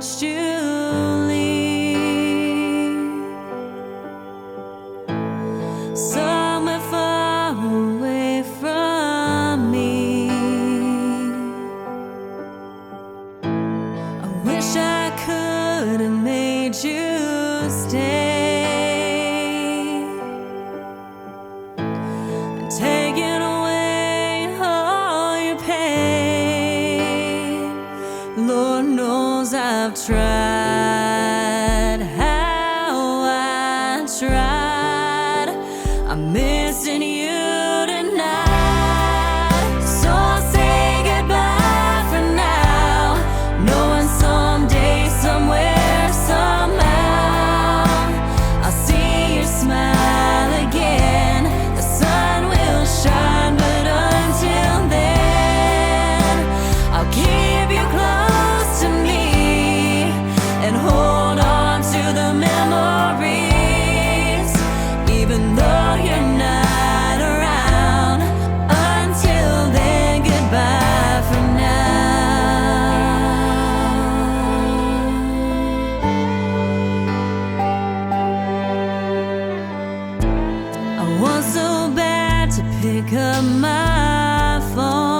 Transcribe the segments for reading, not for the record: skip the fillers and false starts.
watched you leave somewhere far away from me. I wish I could have made you stay and taken away all your pain. Lord knows I've tried, how I tried. I'm missing you tonight, so I'll say goodbye for now, knowing someday, somewhere, somehow, I'll see your smile again. The sun will shine, but until then, I'll keep you close to me and hold on to the memories, even though you're not around. Until then, goodbye for now. I want so bad to pick up my phone,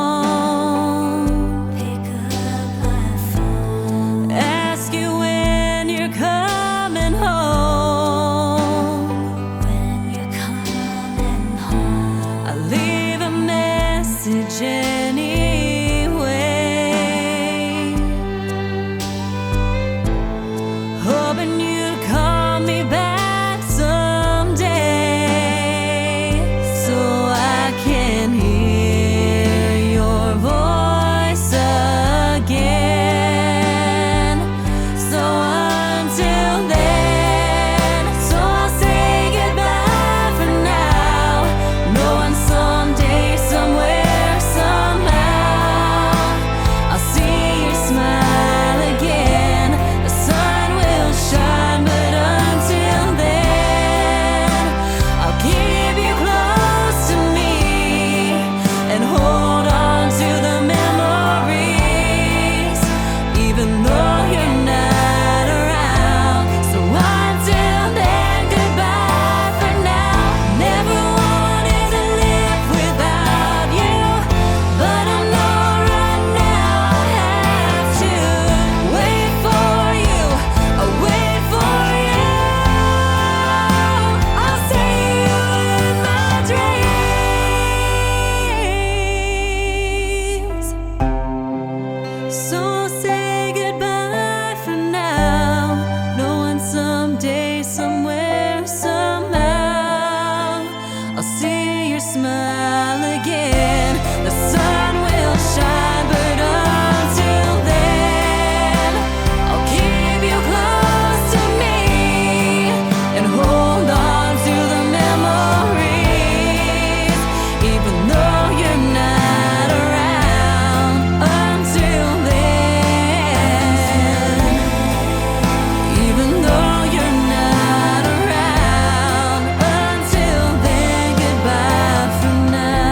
ask you when you're coming home. I leave a message anyway, hoping you'd call me back someday, so I can hear your voice again. So until then, so I'll say goodbye for now, knowing someday, somewhere, somehow, I'll see your smile again. The sun will shine, but until then, I'll keep you close to me and hold on to the memories, even though you're not around. So until then, goodbye for now. Never wanted to live without you, but I know right now I have to wait for you. I'll wait for you. I'll see you in my dreams. So I'll say goodbye for now, knowing someday, somewhere, somehow, I'll see your smile again. The sun will shine, but until then, I'll keep you close to me and hold on to the memories, even though you're not around. Until then, even though you're not around. Until then, goodbye for now.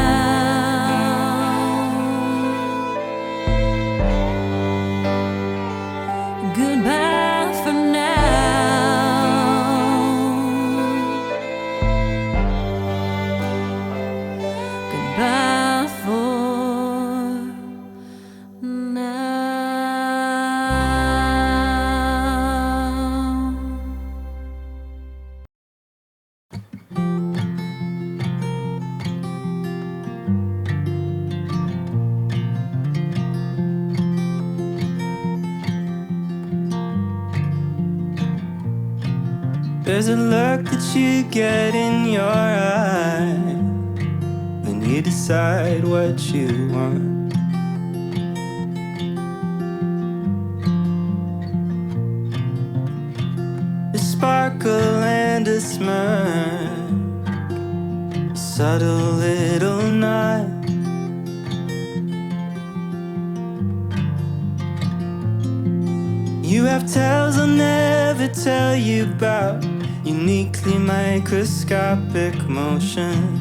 Goodbye for now. Goodbye for now. There's a look that you get in your eye when you decide what you want. A sparkle and a smirk, a subtle little nod. You have tales I'll never tell you about, uniquely microscopic motions.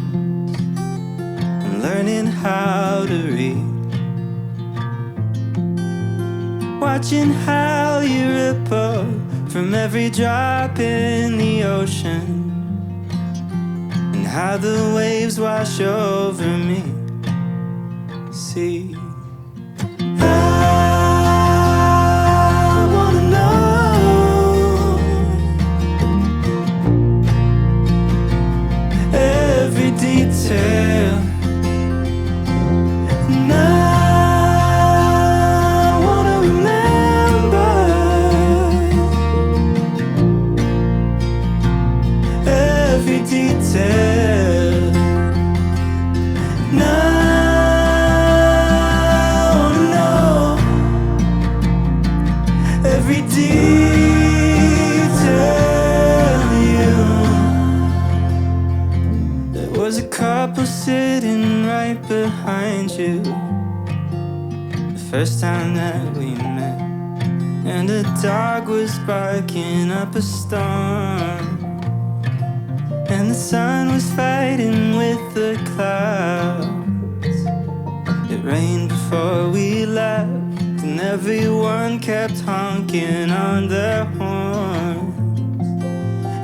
I'm learning how to read. watching how you ripple from every drop in the ocean, and how the waves wash over me. See, I wanna know every detail, and I wanna remember every detail, and I wanna know every detail. You, there was a couple sitting right behind you the first time that we met, and a dog was barking up a storm, and the sun was fighting with the clouds. It rained before we left, and everyone kept honking on their horns.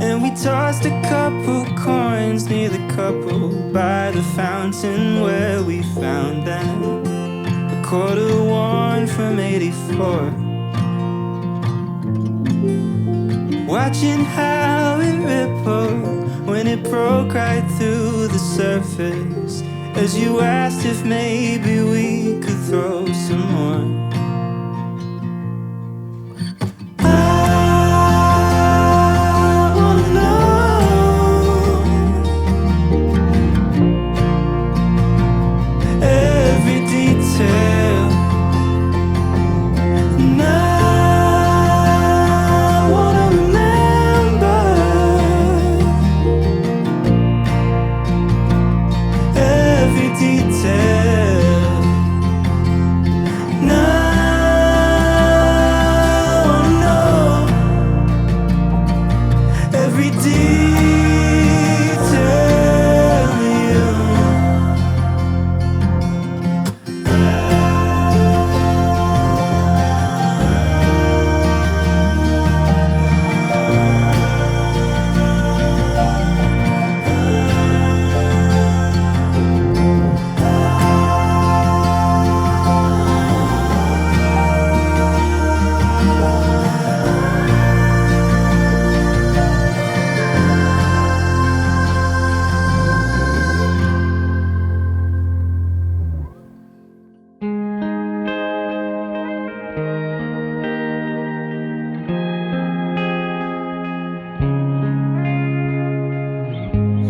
And we tossed a couple coins near the couple by the fountain where we found them, a quarter worn from '84. Watching how it rippled when it broke right through the surface, as you asked if maybe we could throw some more. I wanna know every detail, and I wanna remember every detail, and I wanna know every detail. You,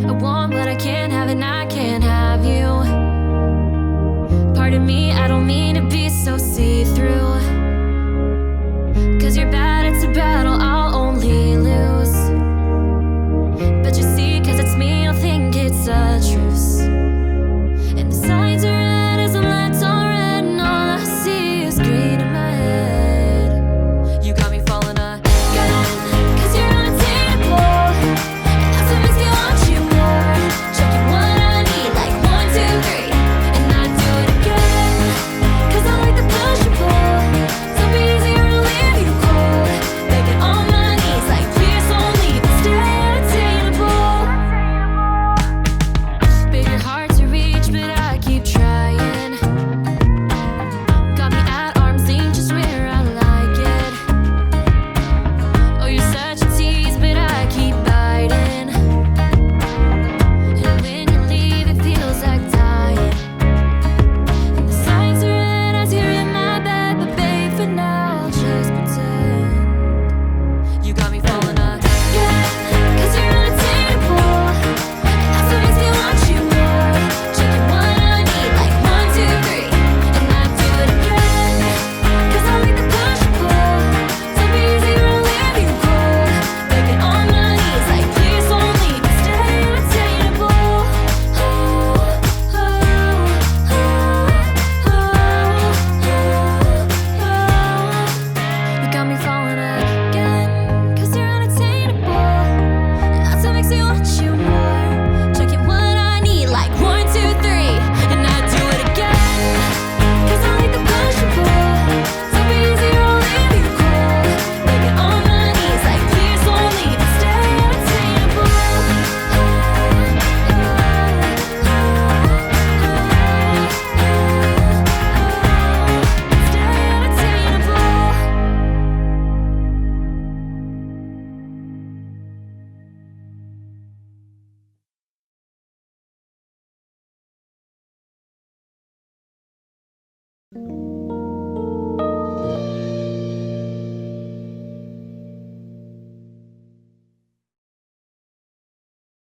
I want what I can't have, and I can't have you. Pardon me, I don't mean to be so see-through. 'Cause you're bad, it's a battle I'll only lose. But you see, 'cause it's me, you'll think it's a truce. And the signs are red as the lights are red, and all I see is green in my head. You got me falling again, 'cause you're unattainable. And that's what makes me want you more. Checking what I need, like 1, 2, 3, and I do it again. 'Cause I like the push and pull. So be easier to leave you cold.